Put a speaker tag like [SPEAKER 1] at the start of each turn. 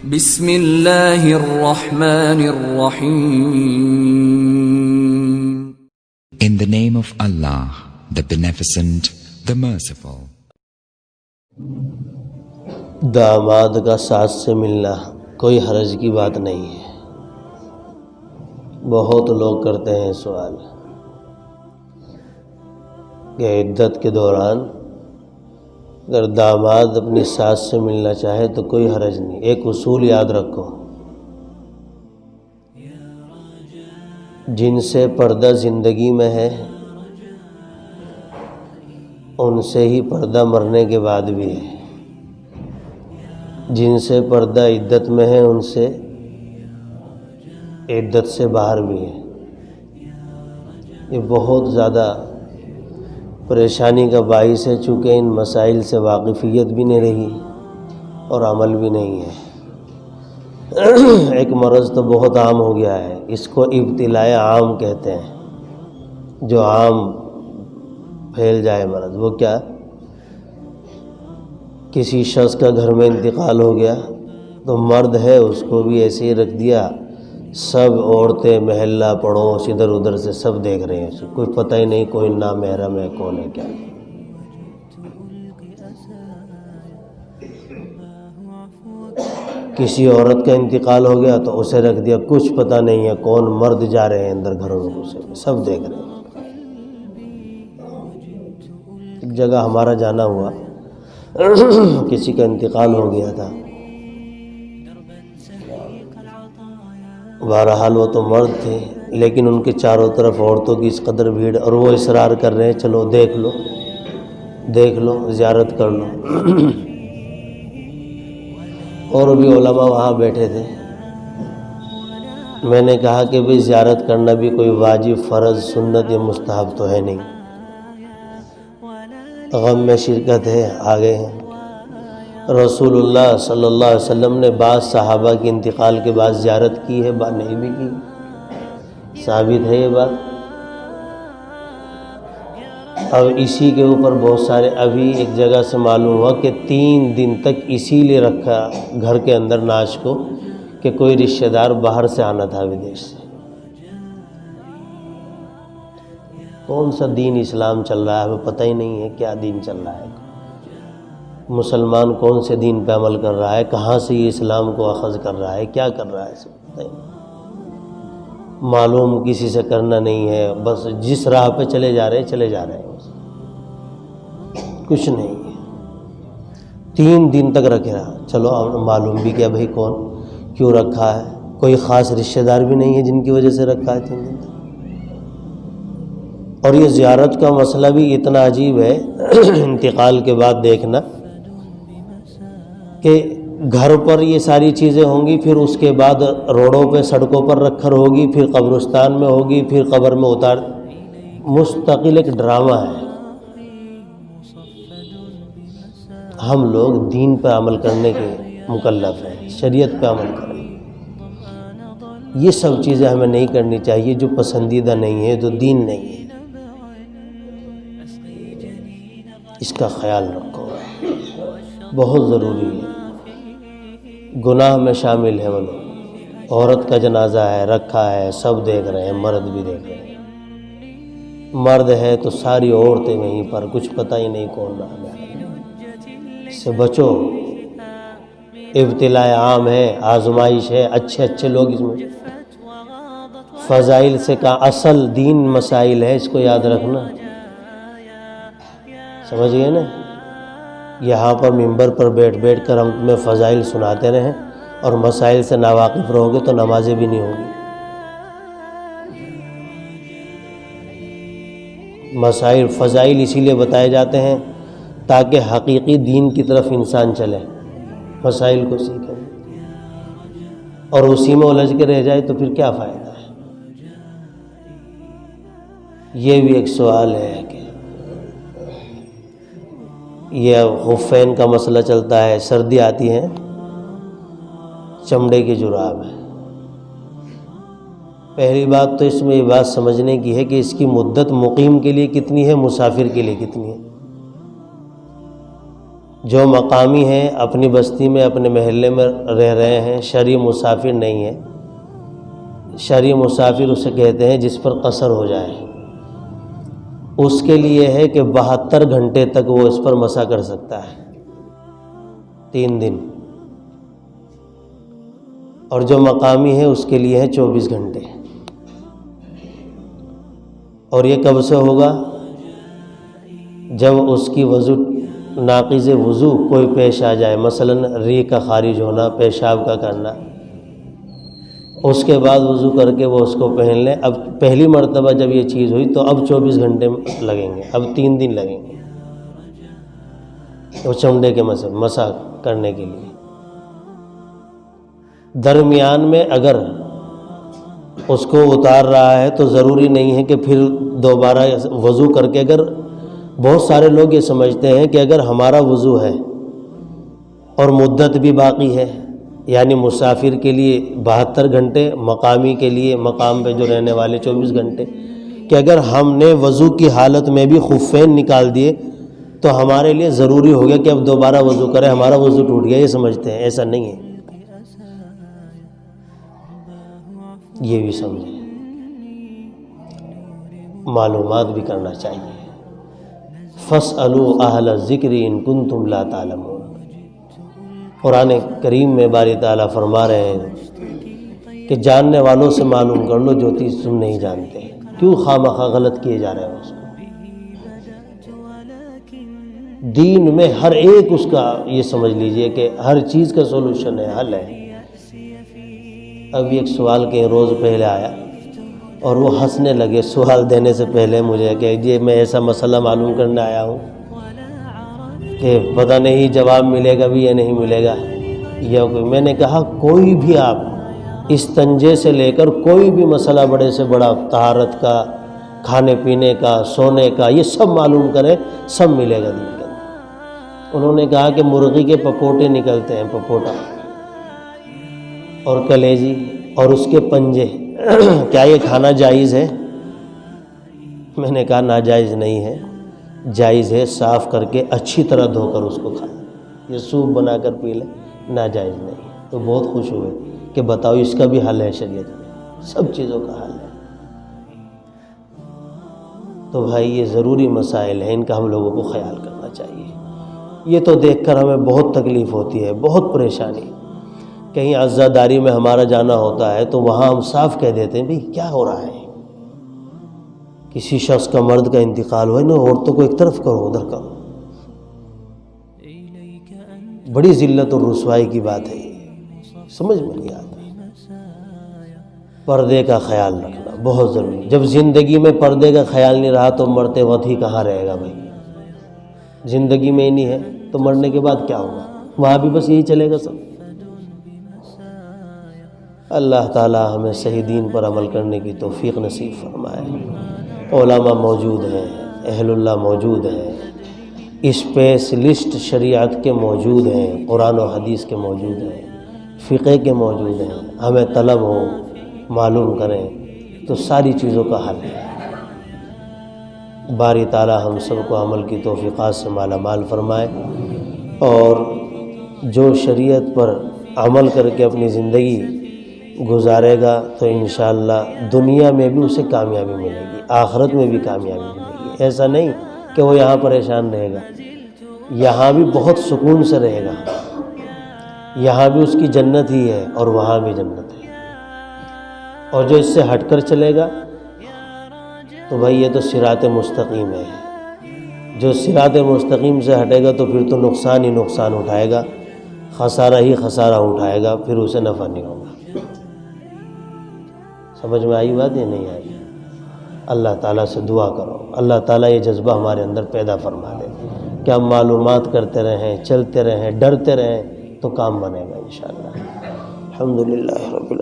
[SPEAKER 1] بسم اللہ الرحمن الرحیم.
[SPEAKER 2] In the name of Allah, the Beneficent, the Merciful.
[SPEAKER 3] داماد کا ساس سے ملنا کوئی حرج کی بات نہیں ہے. بہت لوگ کرتے ہیں سوال کہ عدت کے دوران اگر داماد اپنی ساس سے ملنا چاہے تو کوئی حرج نہیں. ایک اصول یاد رکھو، جن سے پردہ زندگی میں ہے ان سے ہی پردہ مرنے کے بعد بھی ہے. جن سے پردہ عدت میں ہے ان سے عدت سے باہر بھی ہے. یہ بہت زیادہ پریشانی کا باعث ہے، چونکہ ان مسائل سے واقفیت بھی نہیں رہی اور عمل بھی نہیں ہے. ایک مرض تو بہت عام ہو گیا ہے، اس کو ابتلاء عام کہتے ہیں. جو عام پھیل جائے مرض، وہ کیا؟ کسی شخص کا گھر میں انتقال ہو گیا تو مرد ہے اس کو بھی ایسے ہی رکھ دیا، سب عورتیں محلہ پڑوس ادھر ادھر سے سب دیکھ رہے ہیں، کوئی پتہ ہی نہیں کوئی نامحرم ہے کون ہے کیا. کسی عورت کا انتقال ہو گیا تو اسے رکھ دیا، کچھ پتہ نہیں ہے کون مرد جا رہے ہیں اندر گھروں میں گھسے، سب دیکھ رہے ہیں. ایک جگہ ہمارا جانا ہوا، کسی کا انتقال ہو گیا تھا. بہرحال وہ تو مرد تھے، لیکن ان کے چاروں طرف عورتوں کی اس قدر بھیڑ، اور وہ اصرار کر رہے ہیں چلو دیکھ لو زیارت کر لو. اور بھی علماء وہاں بیٹھے تھے. میں نے کہا کہ بھئی زیارت کرنا بھی کوئی واجب، فرض، سنت یا مستحب تو ہے نہیں. غم میں شرکت ہے، آگے ہیں. رسول اللہ صلی اللہ علیہ وسلم نے بعض صحابہ کے انتقال کے بعد زیارت کی ہے، بعد نہیں بھی کی. ثابت ہے یہ بات. اب اسی کے اوپر بہت سارے، ابھی ایک جگہ سے معلوم ہوا کہ 3 دن تک اسی لیے رکھا گھر کے اندر ناش کو کہ کوئی رشتہ دار باہر سے آنا تھا ودیش سے. کون سا دین اسلام چل رہا ہے ہمیں پتہ ہی نہیں ہے، کیا دین چل رہا ہے. مسلمان کون سے دین پہ عمل کر رہا ہے، کہاں سے یہ اسلام کو اخذ کر رہا ہے، کیا کر رہا ہے، اسے پتہ ہی نہیں. معلوم کسی سے کرنا نہیں ہے، بس جس راہ پہ چلے جا رہے ہیں، کچھ نہیں ہے. 3 دن تک رکھے رہا. چلو معلوم بھی کیا بھئی کون کیوں رکھا ہے، کوئی خاص رشتہ دار بھی نہیں ہے جن کی وجہ سے رکھا ہے 3 دن تک. اور یہ زیارت کا مسئلہ بھی اتنا عجیب ہے انتقال کے بعد دیکھنا کہ گھر پر یہ ساری چیزیں ہوں گی، پھر اس کے بعد روڈوں پہ سڑکوں پر رکھر ہوگی، پھر قبرستان میں ہوگی، پھر قبر میں اتار. مستقل ایک ڈرامہ ہے. ہم لوگ دین پہ عمل کرنے کے مکلف ہیں، شریعت پہ عمل کریں. یہ سب چیزیں ہمیں نہیں کرنی چاہیے جو پسندیدہ نہیں ہے، جو دین نہیں ہے. اس کا خیال رکھو، بہت ضروری ہے. گناہ میں شامل ہے وہ لوگ. عورت کا جنازہ ہے، رکھا ہے، سب دیکھ رہے ہیں، مرد بھی دیکھ رہے ہیں. مرد ہے تو ساری عورتیں وہیں پر، کچھ پتہ ہی نہیں کون نام ہے. اس سے بچو، ابتلاء عام ہے، آزمائش ہے. اچھے لوگ اس میں فضائل سے کا اصل دین مسائل ہے، اس کو یاد رکھنا. سمجھ گئے نا؟ یہاں پر منبر پر بیٹھ کر ہم تمہیں فضائل سناتے رہیں اور مسائل سے ناواقف رہو گے تو نمازیں بھی نہیں ہوگی. مسائل فضائل اسی لیے بتائے جاتے ہیں تاکہ حقیقی دین کی طرف انسان چلے، مسائل کو سیکھے. اور اسی میں الجھ کے رہ جائے تو پھر کیا فائدہ ہے. یہ بھی ایک سوال ہے کہ یہ خفین کا مسئلہ چلتا ہے، سردی آتی ہے، چمڑے کی جراب ہے. پہلی بات تو اس میں یہ بات سمجھنے کی ہے کہ اس کی مدت مقیم کے لیے کتنی ہے، مسافر کے لیے کتنی ہے. جو مقامی ہیں اپنی بستی میں اپنے محلے میں رہ رہے ہیں، شرعی مسافر نہیں ہے. شرعی مسافر اسے کہتے ہیں جس پر قصر ہو جائے. اس کے لیے ہے کہ 72 گھنٹے تک وہ اس پر مسح کر سکتا ہے، 3 دن. اور جو مقامی ہے اس کے لیے ہے 24 گھنٹے. اور یہ کب سے ہوگا؟ جب اس کی وضو ناقض وضو کوئی پیش آ جائے، مثلا ریح کا خارج ہونا، پیشاب کا کرنا، اس کے بعد وضو کر کے وہ اس کو پہن لیں. اب پہلی مرتبہ جب یہ چیز ہوئی تو اب 24 گھنٹے لگیں گے، اب 3 دن لگیں گے وہ چمڑے کے مسح کرنے کے لیے. درمیان میں اگر اس کو اتار رہا ہے تو ضروری نہیں ہے کہ پھر دوبارہ وضو کر کے. اگر بہت سارے لوگ یہ سمجھتے ہیں کہ اگر ہمارا وضو ہے اور مدت بھی باقی ہے، یعنی مسافر کے لیے 72 گھنٹے، مقامی کے لیے مقام پہ جو رہنے والے 24 گھنٹے، کہ اگر ہم نے وضو کی حالت میں بھی خفین نکال دیے تو ہمارے لیے ضروری ہو گیا کہ اب دوبارہ وضو کریں، ہمارا وضو ٹوٹ گیا. یہ سمجھتے ہیں، ایسا نہیں ہے. یہ بھی سمجھیں، معلومات بھی کرنا چاہیے. فَاسْأَلُوا أَهْلَ الذِّكْرِ إِن كُنتُمْ لَا تَعْلَمُونَ. قرآن کریم میں باری تعالیٰ فرما رہے ہیں کہ جاننے والوں سے معلوم کر لو جو چیز تم نہیں جانتے. کیوں خواہ غلط کیے جا رہے ہیں اس کو؟ دین میں ہر ایک اس کا یہ سمجھ لیجئے کہ ہر چیز کا سولوشن ہے، حل ہے. ابھی ایک سوال کہیں روز پہلے آیا اور وہ ہنسنے لگے سوال دینے سے پہلے مجھے کہ یہ میں ایسا مسئلہ معلوم کرنے آیا ہوں کہ پتہ نہیں جواب ملے گا بھی یا نہیں ملے گا. یا میں نے کہا کوئی بھی آپ استنجے سے لے کر کوئی بھی مسئلہ بڑے سے بڑا، طہارت کا، کھانے پینے کا، سونے کا، یہ سب معلوم کریں، سب ملے گا دین کے اندر. انہوں نے کہا کہ مرغی کے پپوٹے نکلتے ہیں، پپوٹا اور کلیجی اور اس کے پنجے، کیا یہ کھانا جائز ہے؟ میں نے کہا ناجائز نہیں ہے، جائز ہے صاف کر کے اچھی طرح دھو کر اس کو کھائیں. یہ سوپ بنا کر پی لیں، ناجائز نہیں. تو بہت خوش ہوئے کہ بتاؤ اس کا بھی حل ہے شریعت میں، سب چیزوں کا حل ہے. تو بھائی یہ ضروری مسائل ہیں، ان کا ہم لوگوں کو خیال کرنا چاہیے. یہ تو دیکھ کر ہمیں بہت تکلیف ہوتی ہے، بہت پریشانی. کہیں عزاداری میں ہمارا جانا ہوتا ہے تو وہاں ہم صاف کہہ دیتے ہیں بھئی کیا ہو رہا ہے. کسی شخص کا، مرد کا انتقال ہوا ہے نا، عورتوں کو ایک طرف کرو، ادھر کرو. بڑی ذلت اور رسوائی کی بات ہے، یہ سمجھ میں نہیں آتا. پردے کا خیال رکھنا بہت ضروری. جب زندگی میں پردے کا خیال نہیں رہا تو مرتے وقت ہی کہاں رہے گا بھائی؟ زندگی میں ہی نہیں ہے تو مرنے کے بعد کیا ہوگا؟ وہاں بھی بس یہی چلے گا سب. اللہ تعالی ہمیں صحیح دین پر عمل کرنے کی توفیق نصیب فرمائے. علماء موجود ہیں، اہل اللہ موجود ہیں، اسپیشلسٹ شریعت کے موجود ہیں، قرآن و حدیث کے موجود ہیں، فقہ کے موجود ہیں. ہمیں طلب ہو، معلوم کریں تو ساری چیزوں کا حل ہے. باری تعالی ہم سب کو عمل کی توفیقات سے مالا مال فرمائے، اور جو شریعت پر عمل کر کے اپنی زندگی گزارے گا تو انشاءاللہ دنیا میں بھی اسے کامیابی ملے گی، آخرت میں بھی کامیابی ملے گی. ایسا نہیں کہ وہ یہاں پریشان رہے گا، یہاں بھی بہت سکون سے رہے گا. یہاں بھی اس کی جنت ہی ہے اور وہاں بھی جنت ہے. اور جو اس سے ہٹ کر چلے گا تو بھائی یہ تو صراط مستقیم ہے. جو صراط مستقیم سے ہٹے گا تو پھر تو نقصان ہی نقصان اٹھائے گا، خسارہ ہی خسارہ اٹھائے گا، پھر اسے نفع نہیں ہوگا. سمجھ میں آئی بات یا نہیں آئی؟ اللہ تعالیٰ سے دعا کرو، اللہ تعالیٰ یہ جذبہ ہمارے اندر پیدا فرما دے کہ ہم معلومات کرتے رہیں، چلتے رہیں، ڈرتے رہیں تو کام بنے گا انشاءاللہ. الحمدللہ رب العالمین.